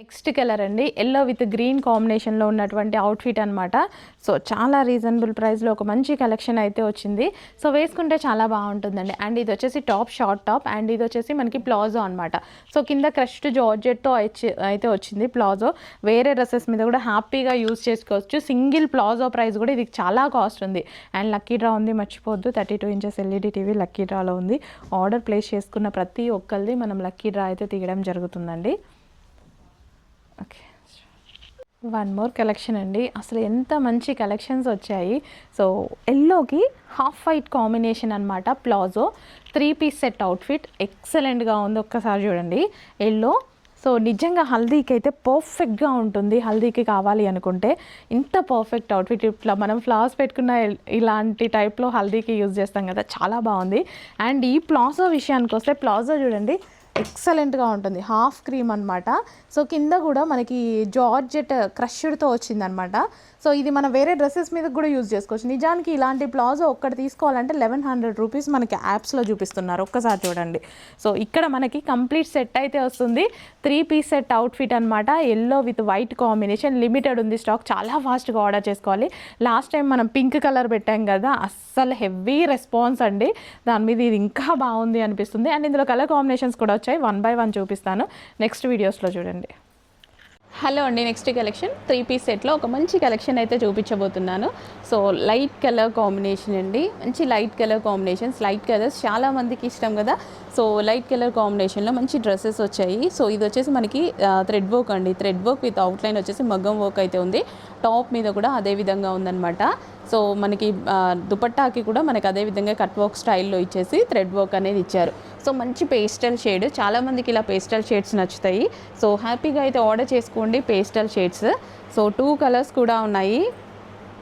Next colour అండి, ఎల్లో విత్ గ్రీన్ కాంబినేషన్లో ఉన్నటువంటి అవుట్ఫిట్ అనమాట. సో చాలా రీజనబుల్ ప్రైస్లో ఒక మంచి కలెక్షన్ అయితే వచ్చింది. సో వేసుకుంటే చాలా బాగుంటుందండి. అండ్ ఇది వచ్చేసి టాప్, షార్ట్ టాప్, అండ్ ఇది వచ్చేసి మనకి ప్లాజో అనమాట. సో కింద క్రష్డ్ జార్జెట్తో అయితే వచ్చింది ప్లాజో. వేరే డ్రెస్సెస్ మీద కూడా హ్యాపీగా యూజ్ చేసుకోవచ్చు. సింగిల్ ప్లాజో ప్రైస్ కూడా ఇది చాలా కాస్ట్ ఉంది. అండ్ లక్కీ డ్రా ఉంది, మర్చిపోద్దు. 32 ఇంచెస్ ఎల్ఈడి టీవీ లక్కీ డ్రాలో ఉంది. ఆర్డర్ ప్లేస్ చేసుకున్న ప్రతి ఒక్కరిది మనం లక్కీ డ్రా అయితే తీయడం జరుగుతుందండి. ఓకే, వన్ మోర్ కలెక్షన్ అండి. అసలు ఎంత మంచి కలెక్షన్స్ వచ్చాయి. సో ఎల్లోకి హాఫ్ వైట్ కాంబినేషన్ అనమాట, ప్లాజో 3 పీస్ సెట్ అవుట్ఫిట్ ఎక్సలెంట్గా ఉంది. ఒక్కసారి చూడండి ఎల్లో. సో నిజంగా హల్దీకి అయితే పర్ఫెక్ట్గా ఉంటుంది. హల్దీకి కావాలి అనుకుంటే ఇంత పర్ఫెక్ట్ అవుట్ఫిట్. ఇట్లా మనం ఫ్లవర్స్ పెట్టుకున్న ఇలాంటి టైప్లో హల్దీకి యూజ్ చేస్తాం కదా, చాలా బాగుంది. అండ్ ఈ ప్లాజో విషయానికి వస్తే, ప్లాజో చూడండి ఎక్సలెంట్గా ఉంటుంది. హాఫ్ క్రీమ్ అనమాట. సో కింద కూడా మనకి జార్జెట్ క్రష్డ్తో వచ్చిందనమాట. సో ఇది మన వేరే డ్రెస్సెస్ మీద కూడా యూజ్ చేసుకోవచ్చు. నిజానికి ఇలాంటి ప్లాజో ఒక్కటి తీసుకోవాలంటే 1100 రూపీస్ మనకి యాప్స్లో చూపిస్తున్నారు. ఒక్కసారి చూడండి. సో ఇక్కడ మనకి కంప్లీట్ సెట్ అయితే వస్తుంది. 3 పీస్ సెట్ అవుట్ఫిట్ అనమాట. Yellow with white combination. Limited ఉంది స్టాక్. చాలా ఫాస్ట్గా ఆర్డర్ చేసుకోవాలి. లాస్ట్ టైం మనం పింక్ కలర్ పెట్టాం కదా, అస్సలు హెవీ రెస్పాన్స్ అండి. దాని మీద ఇది ఇంకా బాగుంది అనిపిస్తుంది. అండ్ ఇందులో కలర్ కాంబినేషన్స్ కూడా వచ్చాయి. 1 by 1 చూపిస్తాను నెక్స్ట్ వీడియోస్లో చూడండి. హలో అండి, నెక్స్ట్ కలెక్షన్ 3 పీస్ సెట్లో ఒక మంచి కలెక్షన్ అయితే చూపించబోతున్నాను. సో లైట్ కలర్ కాంబినేషన్ అండి, మంచి light colour combinations. Light colours చాలా మందికి ఇష్టం కదా. సో లైట్ కలర్ కాంబినేషన్లో మంచి డ్రెస్సెస్ వచ్చాయి. సో ఇది వచ్చేసి మనకి థ్రెడ్ వర్క్ అండి. థ్రెడ్ వర్క్ విత్ అవుట్లైన్ వచ్చేసి మగ్గం వర్క్ అయితే ఉంది. టాప్ మీద కూడా అదే విధంగా ఉందన్నమాట. సో మనకి దుపట్టాకి కూడా మనకి అదే విధంగా కట్ వర్క్ స్టైల్లో ఇచ్చేసి థ్రెడ్ వర్క్ అనేది ఇచ్చారు. సో మంచి పేస్టల్ షేడ్, చాలామందికి ఇలా పేస్టల్ షేడ్స్ నచ్చుతాయి. సో హ్యాపీగా అయితే ఆర్డర్ చేసుకోండి పేస్టల్ షేడ్స్. సో 2 కలర్స్ కూడా ఉన్నాయి.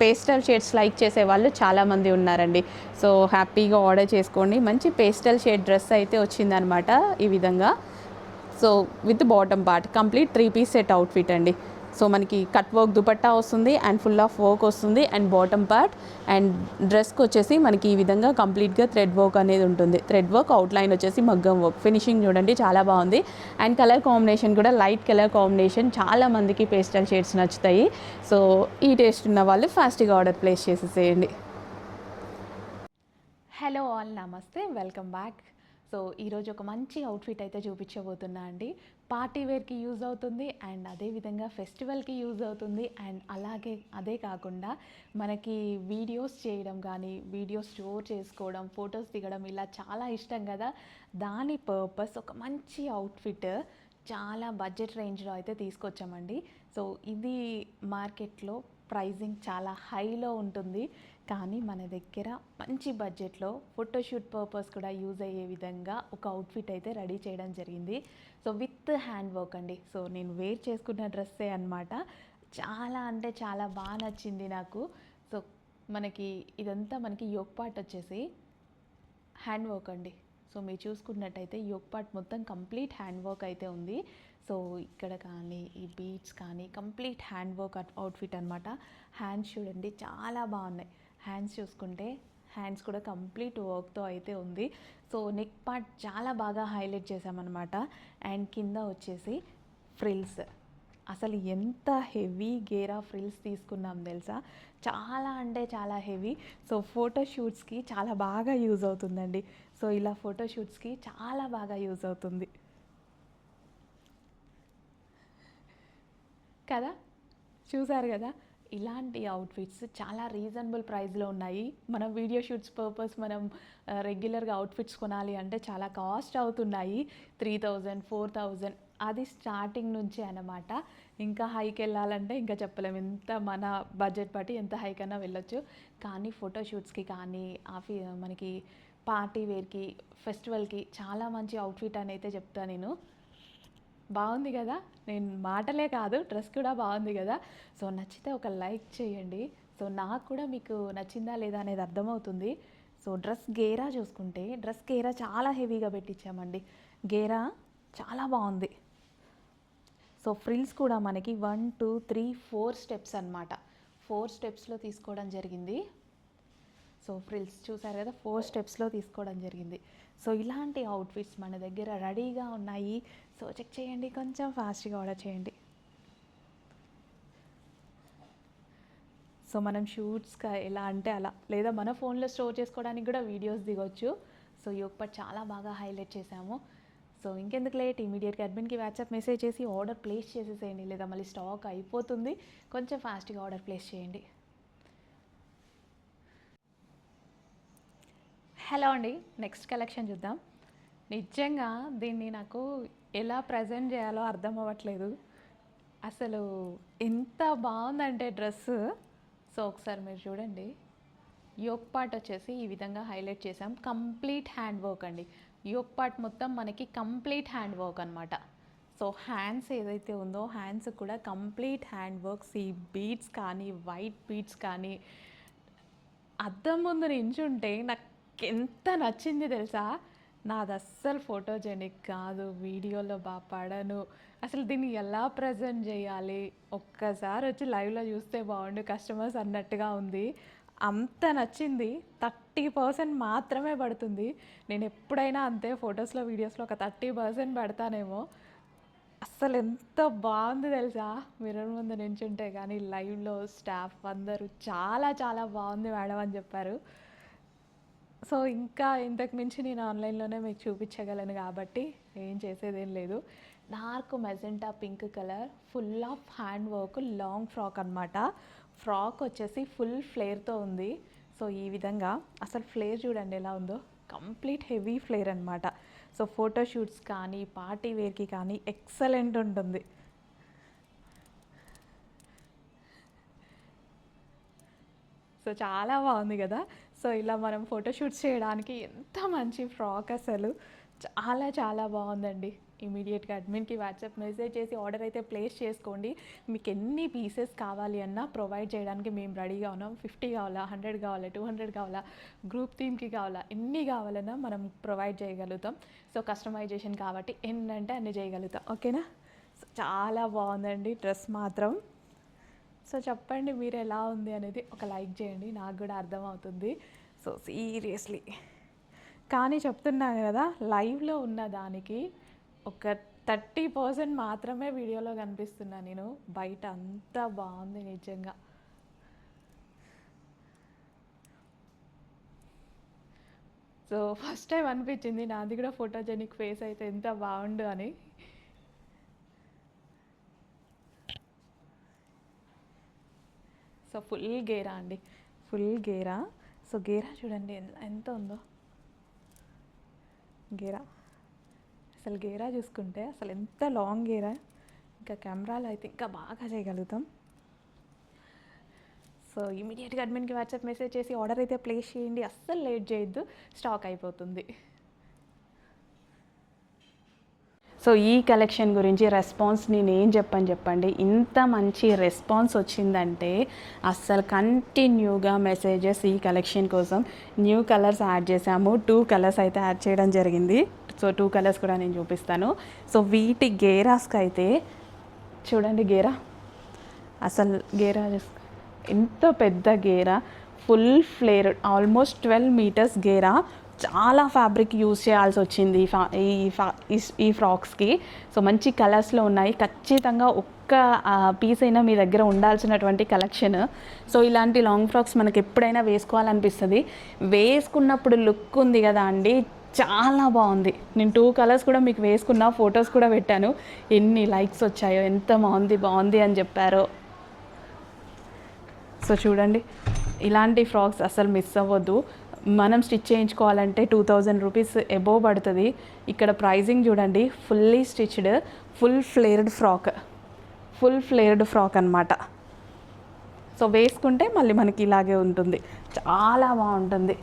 పేస్టల్ షేడ్స్ లైక్ చేసే వాళ్ళు చాలామంది ఉన్నారండి. సో హ్యాపీగా ఆర్డర్ చేసుకోండి. మంచి పేస్టల్ షేడ్ డ్రెస్ అయితే వచ్చిందనమాట ఈ విధంగా. So with bottom part complete 3 piece set outfit అండి. సో మనకి కట్ వర్క్ దుపట్టా వస్తుంది అండ్ ఫుల్ ఆఫ్ వర్క్ వస్తుంది అండ్ బాటమ్ పార్ట్. అండ్ డ్రెస్కి వచ్చేసి మనకి ఈ విధంగా కంప్లీట్గా థ్రెడ్ వర్క్ అనేది ఉంటుంది. థ్రెడ్ వర్క్, అవుట్లైన్ వచ్చేసి మగ్గం వర్క్. ఫినిషింగ్ చూడండి చాలా బాగుంది. అండ్ కలర్ కాంబినేషన్ కూడా లైట్ కలర్ కాంబినేషన్. చాలా మందికి పేస్టల్ షేడ్స్ నచ్చుతాయి. సో ఈ టేస్ట్ ఉన్న వాళ్ళు ఫాస్ట్గా ఆర్డర్ ప్లేస్ చేసేసేయండి. హలో ఆల్, నమస్తే, వెల్కమ్ బ్యాక్. సో ఈరోజు ఒక మంచి అవుట్ఫిట్ అయితే చూపించబోతున్నా అండి. పార్టీ వేర్కి యూజ్ అవుతుంది అండ్ అదేవిధంగా ఫెస్టివల్కి యూజ్ అవుతుంది. అండ్ అలాగే అదే కాకుండా మనకి వీడియోస్ చేయడం కానీ, వీడియోస్ స్టోర్ చేసుకోవడం, ఫొటోస్ దిగడం ఇలా చాలా ఇష్టం కదా. దాని పర్పస్ ఒక మంచి అవుట్ఫిట్ చాలా బడ్జెట్ రేంజ్లో అయితే తీసుకొచ్చామండి. సో ఇది మార్కెట్లో ప్రైజింగ్ చాలా హైలో ఉంటుంది, కానీ మన దగ్గర మంచి బడ్జెట్లో ఫోటోషూట్ పర్పస్ కూడా యూజ్ అయ్యే విధంగా ఒక అవుట్ఫిట్ అయితే రెడీ చేయడం జరిగింది. సో విత్ హ్యాండ్ వర్క్ అండి. సో నేను వేర్ చేసుకున్న డ్రెస్సే అనమాట. చాలా అంటే చాలా బాగా నచ్చింది నాకు. సో మనకి ఇదంతా మనకి యోక్ పార్ట్ వచ్చేసి హ్యాండ్ వర్క్ అండి. సో మీరు చూసుకున్నట్టయితే యోక్ పార్ట్ మొత్తం కంప్లీట్ హ్యాండ్ వర్క్ అయితే ఉంది. సో ఇక్కడ కానీ ఈ బీడ్స్ కానీ కంప్లీట్ హ్యాండ్ వర్క్ అవుట్ఫిట్ అనమాట. హ్యాండ్స్ చూడండి చాలా బాగున్నాయి. హ్యాండ్స్ చూసుకుంటే హ్యాండ్స్ కూడా కంప్లీట్ వర్క్తో అయితే ఉంది. సో నెక్ పార్ట్ చాలా బాగా హైలైట్ చేసామన్నమాట. అండ్ కింద వచ్చేసి ఫ్రిల్స్, అసలు ఎంత హెవీ గేరా ఫ్రిల్స్ తీసుకున్నాం తెలుసా. చాలా అంటే చాలా హెవీ. సో ఫోటోషూట్స్కి చాలా బాగా యూజ్ అవుతుందండి. సో ఇలా ఫోటోషూట్స్కి చాలా బాగా యూజ్ అవుతుంది కదా. చూసారు కదా, ఇలాంటి అవుట్ఫిట్స్ చాలా రీజనబుల్ ప్రైస్లో ఉన్నాయి. మనం వీడియో షూట్స్ పర్పస్ మనం రెగ్యులర్గా అవుట్ఫిట్స్ కొనాలి అంటే చాలా కాస్ట్ అవుతున్నాయి. 3000, 4000 అది స్టార్టింగ్ నుంచి అన్నమాట. ఇంకా హైకి వెళ్ళాలంటే ఇంకా చెప్పలేము. ఎంత మన బడ్జెట్ బట్టి ఎంత హై కన్నా వెళ్ళొచ్చు. కానీ ఫోటోషూట్స్కి కానీ మనకి పార్టీ వేర్కి, ఫెస్టివల్కి చాలా మంచి అవుట్ఫిట్ అని అయితే చెప్తాను నేను. బాగుంది కదా, నేను మాటలే కాదు డ్రెస్ కూడా బాగుంది కదా. సో నచ్చితే ఒక లైక్ చేయండి. సో నాకు కూడా మీకు నచ్చిందా లేదా అనేది అర్థమవుతుంది. సో డ్రెస్ గేరా చూసుకుంటే, డ్రెస్ గేరా చాలా హెవీగా పెట్టించామండి. గేరా చాలా బాగుంది. సో ఫ్రిల్స్ కూడా మనకి 1, 2, 3, 4 స్టెప్స్ అనమాట. 4 స్టెప్స్లో తీసుకోవడం జరిగింది. సో ఫ్రిల్స్ చూసారు కదా, 4 స్టెప్స్లో తీసుకోవడం జరిగింది. సో ఇలాంటి అవుట్ఫిట్స్ మన దగ్గర రెడీగా ఉన్నాయి. సో చెక్ చేయండి, కొంచెం ఫాస్ట్గా ఆర్డర్ చేయండి. సో మనం షూట్స్గా ఎలా అంటే అలా, లేదా మన ఫోన్లో స్టోర్ చేసుకోవడానికి కూడా వీడియోస్ దిగొచ్చు. సో యోగ్ పార్ట్ చాలా బాగా హైలైట్ చేసాము. సో ఇంకెందుకు లేట్, ఇమీడియట్గా అడ్మిన్కి వాట్సాప్ మెసేజ్ చేసి ఆర్డర్ ప్లేస్ చేసేసేయండి, లేదా మళ్ళీ స్టాక్ అయిపోతుంది. కొంచెం ఫాస్ట్గా ఆర్డర్ ప్లేస్ చేయండి. హలో అండి, నెక్స్ట్ కలెక్షన్ చూద్దాం. నిజంగా దీన్ని నాకు ఎలా ప్రజెంట్ చేయాలో అర్థం అవ్వట్లేదు. అసలు ఎంత బాగుందంటే డ్రెస్సు. సో ఒకసారి మీరు చూడండి. యోక్ పార్ట్ వచ్చేసి ఈ విధంగా హైలైట్ చేసాం. కంప్లీట్ హ్యాండ్ వర్క్ అండి. యోక్ పార్ట్ మొత్తం మనకి కంప్లీట్ హ్యాండ్ వర్క్ అనమాట. సో హ్యాండ్స్ ఏదైతే ఉందో హ్యాండ్స్ కూడా కంప్లీట్ హ్యాండ్ వర్క్స్. ఈ బీడ్స్ కానీ వైట్ బీడ్స్ కానీ అద్దం ముందు నించుంటే నాకు ఎంత నచ్చింది తెలుసా. నాది అస్సలు ఫోటోజెనిక్ కాదు, వీడియోలో బాగా పడను. అసలు దీన్ని ఎలా ప్రజెంట్ చేయాలి, ఒక్కసారి వచ్చి లైవ్లో చూస్తే బాగుండు కస్టమర్స్ అన్నట్టుగా ఉంది. అంత నచ్చింది. 30% మాత్రమే పడుతుంది. నేను ఎప్పుడైనా అంతే, ఫొటోస్లో వీడియోస్లో ఒక 30% పెడతానేమో. అస్సలు ఎంత బాగుంది తెలుసా. మిర్రర్ ముందు నించుంటే కానీ లైవ్లో స్టాఫ్ అందరూ చాలా చాలా బాగుంది మేడం అని చెప్పారు. సో ఇంకా ఇంతకు మించి నేను ఆన్లైన్లోనే మీకు చూపించగలను కాబట్టి ఏం చేసేదేం లేదు. Dark magenta pink colour, full of hand work, long frock అనమాట. ఫ్రాక్ వచ్చేసి ఫుల్ ఫ్లేర్తో ఉంది. సో ఈ విధంగా అసలు ఫ్లేర్ చూడండి ఎలా ఉందో, కంప్లీట్ హెవీ ఫ్లేర్ అనమాట. సో ఫోటోషూట్స్ కానీ పార్టీ వేర్కి కానీ ఎక్సలెంట్ ఉంటుంది. సో చాలా బాగుంది కదా. సో ఇలా మనం ఫోటోషూట్స్ చేయడానికి ఎంత మంచి ఫ్రాక్, అసలు చాలా చాలా బాగుందండి. ఇమీడియట్గా అడ్మిన్కి వాట్సాప్ మెసేజ్ చేసి ఆర్డర్ అయితే ప్లేస్ చేసుకోండి. మీకు ఎన్ని పీసెస్ కావాలి అన్నా ప్రొవైడ్ చేయడానికి మేము రెడీగా ఉన్నాం. 50 కావాలా, 100 కావాలా, 200 కావాలా, గ్రూప్ థీమ్కి కావాలా, ఎన్ని కావాలన్నా మనం ప్రొవైడ్ చేయగలుగుతాం. సో కస్టమైజేషన్ కాబట్టి ఎన్నంటే అన్ని చేయగలుగుతాం. ఓకేనా. సో చాలా బాగుందండి డ్రెస్ మాత్రం. సో చెప్పండి మీరు ఎలా ఉంది అనేది, ఒక లైక్ చేయండి, నాకు కూడా అర్థమవుతుంది. సో సీరియస్లీ కానీ చెప్తున్నాను కదా, లైవ్లో ఉన్న దానికి ఒక 30% మాత్రమే వీడియోలో కనిపిస్తున్నా నేను. బయట అంతా బాగుంది నిజంగా. సో ఫస్ట్ టైం అనిపించింది నాది కూడా ఫోటోజెనిక్ ఫేస్ అయితే ఎంత బాగుండు అని. సో ఫుల్ గేరా అండి, ఫుల్ గేరా. సో గేరా చూడండి ఎంత ఉందో గేరా. అసలు గేరా చూసుకుంటే అసలు ఎంత లాంగ్ గేరా. ఇంకా కెమెరాలో అయితే ఇంకా బాగా చేయగలుగుతాం. సో ఇమీడియట్గా అడ్మిన్కి వాట్సాప్ మెసేజ్ చేసి ఆర్డర్ అయితే ప్లేస్ చేయండి. అస్సలు లేట్ చేయొద్దు, స్టాక్ అయిపోతుంది. సో ఈ కలెక్షన్ గురించి రెస్పాన్స్ నేనేం చెప్పండి. ఇంత మంచి రెస్పాన్స్ వచ్చిందంటే అస్సలు కంటిన్యూగా మెసేజెస్ ఈ కలెక్షన్ కోసం. న్యూ కలర్స్ యాడ్ చేసాము, 2 కలర్స్ అయితే యాడ్ చేయడం జరిగింది. సో 2 కలర్స్ కూడా నేను చూపిస్తాను. సో వీటి గేరాస్కి అయితే చూడండి, గేరా అసలు గేరా ఎంత పెద్ద గేరా, ఫుల్ ఫ్లేర్, ఆల్మోస్ట్ 12 మీటర్స్ గేరా. చాలా ఫ్యాబ్రిక్ యూజ్ చేయాల్సి వచ్చింది ఈ ఫ్రాక్స్కి. సో మంచి కలర్స్లో ఉన్నాయి. ఖచ్చితంగా ఒక్క పీస్ అయినా మీ దగ్గర ఉండాల్సినటువంటి కలెక్షన్. సో ఇలాంటి లాంగ్ ఫ్రాక్స్ మనకి ఎప్పుడైనా వేసుకోవాలనిపిస్తుంది. వేసుకున్నప్పుడు లుక్ ఉంది కదా అండి, చాలా బాగుంది. నేను 2 కలర్స్ కూడా మీకు వేసుకున్న ఫొటోస్ కూడా పెట్టాను. ఎన్ని లైక్స్ వచ్చాయో, ఎంత బాగుంది అని చెప్పారో. సో చూడండి, ఇలాంటి ఫ్రాక్స్ అసలు మిస్ అవ్వద్దు. మనం స్టిచ్ చేయించుకోవాలంటే 2000 రూపీస్ అబోవ్ పడుతుంది. ఇక్కడ ప్రైజింగ్ చూడండి, fully stitched, full flared frock అనమాట. సో వేసుకుంటే మళ్ళీ మనకి ఇలాగే ఉంటుంది, చాలా బాగుంటుంది.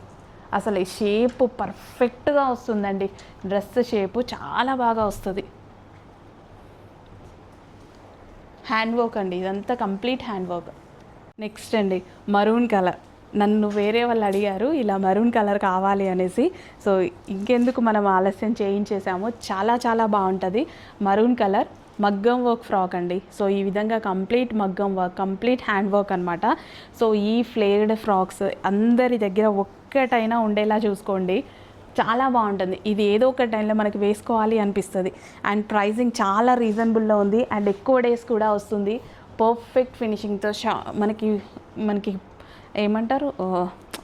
అసలు ఈ షేప్ పర్ఫెక్ట్గా వస్తుందండి. డ్రెస్ షేపు చాలా బాగా వస్తుంది. హ్యాండ్ వర్క్ అండి, ఇదంతా కంప్లీట్ హ్యాండ్ వర్క్. నెక్స్ట్ అండి మరూన్ కలర్. నన్ను వేరే వాళ్ళు అడిగారు ఇలా మరూన్ కలర్ కావాలి అనేసి. సో ఇంకెందుకు మనం ఆలస్యం చేయించేసాము. చాలా చాలా బాగుంటుంది. మరూన్ కలర్ మగ్గం వర్క్ ఫ్రాక్ అండి. సో ఈ విధంగా కంప్లీట్ మగ్గం వర్క్, కంప్లీట్ హ్యాండ్ వర్క్ అనమాట. సో ఈ ఫ్లేర్డ్ ఫ్రాక్స్ అందరి దగ్గర ఒక్కటైనా ఉండేలా చూసుకోండి, చాలా బాగుంటుంది. ఇది ఏదో ఒక టైంలో మనకి వేసుకోవాలి అనిపిస్తుంది. అండ్ ప్రైజింగ్ చాలా రీజనబుల్లో ఉంది. అండ్ ఎక్కువ డేస్ కూడా వస్తుంది. పర్ఫెక్ట్ ఫినిషింగ్తో మనకి మనకి ఏమంటారు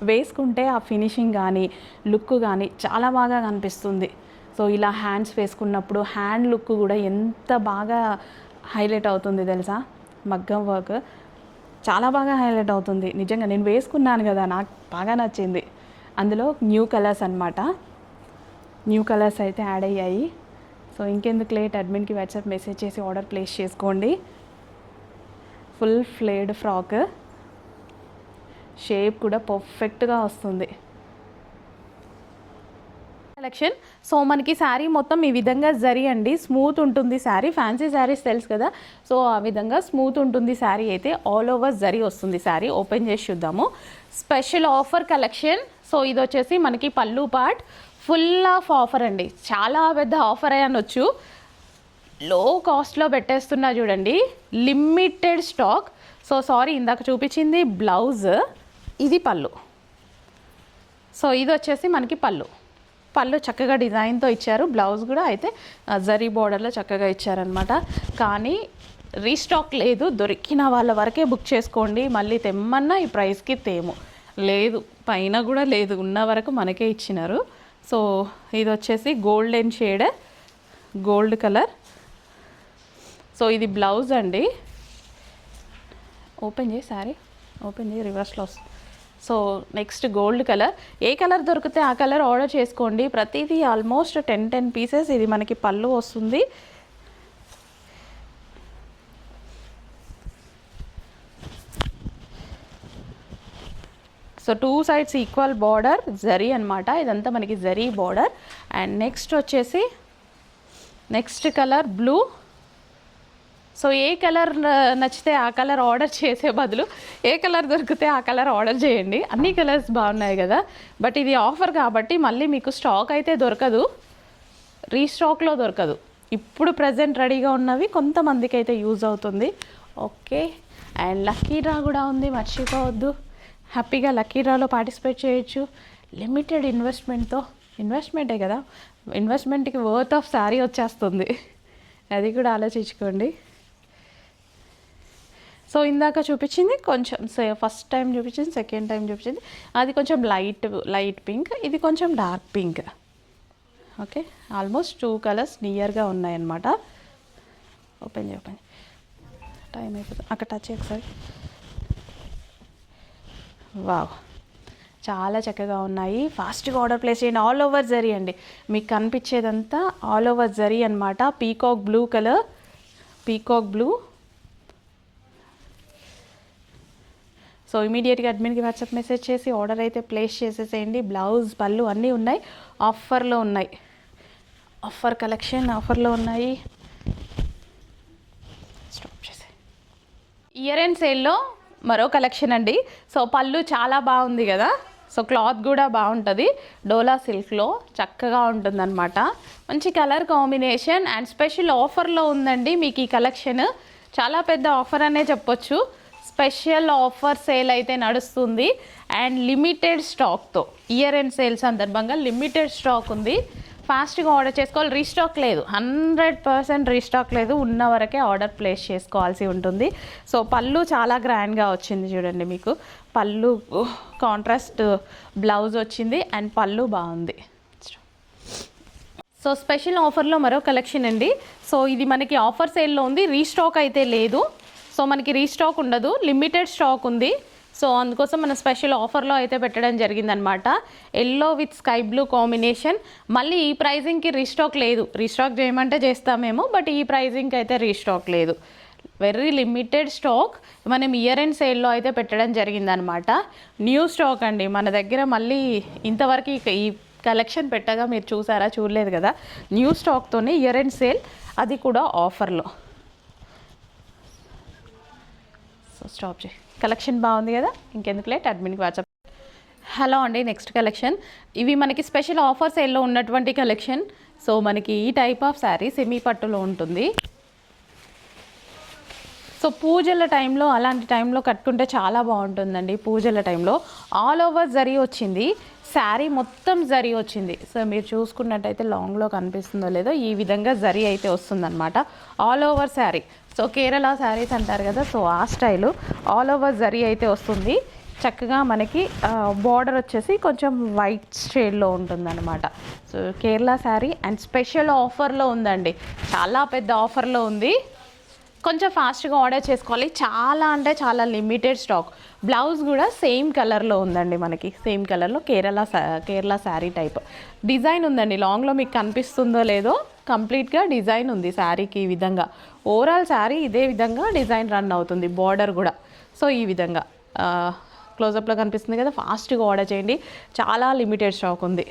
వేసుకుంటే ఆ ఫినిషింగ్ కానీ లుక్ కానీ చాలా బాగా కనిపిస్తుంది. సో ఇలా హ్యాండ్స్ వేసుకున్నప్పుడు హ్యాండ్ లుక్ కూడా ఎంత బాగా హైలైట్ అవుతుంది తెలుసా. మగ్గం వర్క్ చాలా బాగా హైలైట్ అవుతుంది. నిజంగా నేను వేసుకున్నాను కదా, నాకు బాగా నచ్చింది. అందులో న్యూ కలర్స్ అన్నమాట, న్యూ కలర్స్ అయితే యాడ్ అయ్యాయి. సో ఇంకెందుకు లేట్, అడ్మిన్కి వాట్సాప్ మెసేజ్ చేసి ఆర్డర్ ప్లేస్ చేసుకోండి. ఫుల్ ఫ్లేడ్ ఫ్రాక్, షేప్ కూడా పర్ఫెక్ట్గా వస్తుంది కలెక్షన్. సో మనకి శారీ మొత్తం ఈ విధంగా జరీ అండి, స్మూత్ ఉంటుంది శారీ. ఫ్యాన్సీ శారీస్ తెలుసు కదా, సో ఆ విధంగా స్మూత్ ఉంటుంది శారీ. అయితే ఆల్ ఓవర్ జరీ వస్తుంది శారీ. ఓపెన్ చేసి చూద్దాము. Special offer collection. సో ఇది వచ్చేసి మనకి పళ్ళు పార్ట్, ఫుల్ ఆఫ్ ఆఫర్ అండి, చాలా పెద్ద ఆఫర్ అనొచ్చు. లో కాస్ట్లో పెట్టేస్తున్నా చూడండి, లిమిటెడ్ స్టాక్. సో సారీ, ఇందాక చూపించింది బ్లౌజ్, ఇది పళ్ళు. సో ఇది వచ్చేసి మనకి పళ్ళు చక్కగా డిజైన్తో ఇచ్చారు. బ్లౌజ్ కూడా అయితే జరీ బోర్డర్లో చక్కగా ఇచ్చారనమాట. కానీ రీస్టాక్ లేదు, దొరికిన వాళ్ళ వరకే బుక్ చేసుకోండి. మళ్ళీ తెమ్మన్నా ఈ ప్రైస్కి తేము లేదు, పైన కూడా లేదు, ఉన్న వరకు మనకే ఇచ్చినారు. సో ఇది వచ్చేసి golden shade, gold colour. So ఇది బ్లౌజ్ అండి. ఓపెన్ చేయి శారీ, ఓపెన్ చేయి, రివర్స్లో వస్తుంది. సో నెక్స్ట్ గోల్డ్ కలర్, ఏ కలర్ దొరికితే ఆ కలర్ ఆర్డర్ చేసుకోండి. ప్రతిదీ ఆల్మోస్ట్ 10 పీసెస్. ఇది మనకి పళ్ళు వస్తుంది. So 2 sides equal border zari అనమాట, ఇదంతా మనకి జరీ బార్డర్. అండ్ నెక్స్ట్ వచ్చేసి నెక్స్ట్ కలర్ బ్లూ. సో ఏ కలర్ నచ్చితే ఆ కలర్ ఆర్డర్ చేసే బదులు ఏ కలర్ దొరికితే ఆ కలర్ ఆర్డర్ చేయండి. అన్ని కలర్స్ బాగున్నాయి కదా, బట్ ఇది ఆఫర్ కాబట్టి మళ్ళీ మీకు స్టాక్ అయితే దొరకదు, రీస్టాక్లో దొరకదు. ఇప్పుడు ప్రజెంట్ రెడీగా ఉన్నవి కొంతమందికి అయితే యూజ్ అవుతుంది. ఓకే, అండ్ లక్కీ డ్రా కూడా ఉంది, మర్చిపోవద్దు. హ్యాపీగా లక్కీ డ్రాలో పార్టిసిపేట్ చేయొచ్చు. లిమిటెడ్ ఇన్వెస్ట్మెంట్తో, ఇన్వెస్ట్మెంటే కదా, ఇన్వెస్ట్మెంట్కి వర్త్ ఆఫ్ శారీ వచ్చేస్తుంది, అది కూడా ఆలోచించుకోండి. సో ఇందాక చూపించింది కొంచెం ఫస్ట్ టైం చూపించింది, సెకండ్ టైం చూపించింది అది కొంచెం లైట్ పింక్, ఇది కొంచెం dark pink. Okay, almost 2 colours నియర్గా ఉన్నాయన్నమాట. ఓపెన్ టైం అయిపోతుంది, అక్కడ టచ్ ఒకసారి. వావ్, చాలా చక్కగా ఉన్నాయి. ఫాస్ట్గా ఆర్డర్ ప్లేస్ చేయండి. ఆల్ ఓవర్ జరీ అండి, మీకు కనిపించేదంతా ఆల్ ఓవర్ జరీ అనమాట. Peacock blue colour, peacock blue. So ఇమీడియట్గా అడ్మిన్కి వాట్సాప్ మెసేజ్ చేసి ఆర్డర్ అయితే ప్లేస్ చేసేసేయండి. బ్లౌజ్ పళ్ళు అన్నీ ఉన్నాయి, ఆఫర్లో ఉన్నాయి. ఆఫర్ కలెక్షన్ ఆఫర్లో ఉన్నాయి. స్టాప్ చేసే ఇయర్ అండ్ సేల్లో మరో కలెక్షన్ అండి. సో పళ్ళు చాలా బాగుంది కదా, సో క్లాత్ కూడా బాగుంటుంది, డోలా సిల్క్లో చక్కగా ఉంటుందన్నమాట. మంచి కలర్ కాంబినేషన్ అండ్ స్పెషల్ ఆఫర్లో ఉందండి మీకు ఈ కలెక్షన్. చాలా పెద్ద ఆఫర్ అనే చెప్పొచ్చు. స్పెషల్ ఆఫర్ సేల్ అయితే నడుస్తుంది అండ్ లిమిటెడ్ స్టాక్తో. ఇయర్ అండ్ సేల్ సందర్భంగా లిమిటెడ్ స్టాక్ ఉంది, ఫాస్ట్గా ఆర్డర్ చేసుకోవాలి. రీస్టాక్ లేదు, 100% రీస్టాక్ లేదు, ఉన్న వరకే ఆర్డర్ ప్లేస్ చేసుకోవాల్సి ఉంటుంది. సో పళ్ళు చాలా గ్రాండ్గా వచ్చింది చూడండి, మీకు పళ్ళు కాంట్రాస్ట్ బ్లౌజ్ వచ్చింది అండ్ పళ్ళు బాగుంది. సో స్పెషల్ ఆఫర్లో మరో కలెక్షన్ అండి. సో ఇది మనకి ఆఫర్ సేల్లో ఉంది, రీస్టాక్ అయితే లేదు. సో మనకి రీస్టాక్ ఉండదు, లిమిటెడ్ స్టాక్ ఉంది. సో అందుకోసం మన స్పెషల్ ఆఫర్లో అయితే పెట్టడం జరిగిందనమాట. Yellow with sky blue combination. మళ్ళీ ఈ ప్రైజింగ్కి రీస్టాక్ లేదు, రీస్టాక్ చేయమంటే చేస్తామేమో, బట్ ఈ ప్రైజింగ్కి అయితే రీస్టాక్ లేదు. వెరీ లిమిటెడ్ స్టాక్ మనం ఇయర్ అండ్ సేల్లో అయితే పెట్టడం జరిగిందనమాట. న్యూ స్టాక్ అండి మన దగ్గర. మళ్ళీ ఇంతవరకు ఈ కలెక్షన్ పెట్టగా మీరు చూసారా, చూడలేదు కదా. న్యూ స్టాక్తోనే ఇయర్ అండ్ సేల్, అది కూడా ఆఫర్లో. సో స్టాప్ చేయి, కలెక్షన్ బాగుంది కదా, ఇంకెందుకు లేట్, అడ్మిన్కి వాట్సాప్. హలో అండి, నెక్స్ట్ కలెక్షన్. ఇవి మనకి స్పెషల్ ఆఫర్ సేల్లో ఉన్నటువంటి కలెక్షన్. సో మనకి ఈ టైప్ ఆఫ్ శారీ సెమీ పట్టులో ఉంటుంది. సో పూజల టైంలో, అలాంటి టైంలో కట్టుకుంటే చాలా బాగుంటుందండి. పూజల టైంలో ఆల్ ఓవర్ జరీ వచ్చింది, శారీ మొత్తం జరీ వచ్చింది. సో మీరు చూసుకున్నట్టయితే లాంగ్లో కనిపిస్తుందో లేదో, ఈ విధంగా జరీ అయితే వస్తుందన్నమాట all over sari. So Kerala saris అంటారు కదా, సో ఆ స్టైలు ఆల్ ఓవర్ జరీ అయితే వస్తుంది. చక్కగా మనకి బార్డర్ వచ్చేసి కొంచెం వైట్ షేడ్లో ఉంటుందన్నమాట. So Kerala sari and special ఆఫర్లో ఉందండి, చాలా పెద్ద ఆఫర్లో ఉంది. కొంచెం ఫాస్ట్గా ఆర్డర్ చేసుకోవాలి, చాలా అంటే చాలా లిమిటెడ్ స్టాక్. బ్లౌజ్ కూడా సేమ్ కలర్లో ఉందండి, మనకి సేమ్ కలర్లో కేరళ శారీ టైప్ డిజైన్ ఉందండి. లాంగ్లో మీకు కనిపిస్తుందో లేదో, కంప్లీట్గా డిజైన్ ఉంది శారీకి. ఈ విధంగా ఓవరాల్ శారీ ఇదే విధంగా డిజైన్ రన్ అవుతుంది, బార్డర్ కూడా. సో ఈ విధంగా క్లోజప్లో కనిపిస్తుంది కదా, ఫాస్ట్గా ఆర్డర్ చేయండి, చాలా లిమిటెడ్ స్టాక్ ఉంది.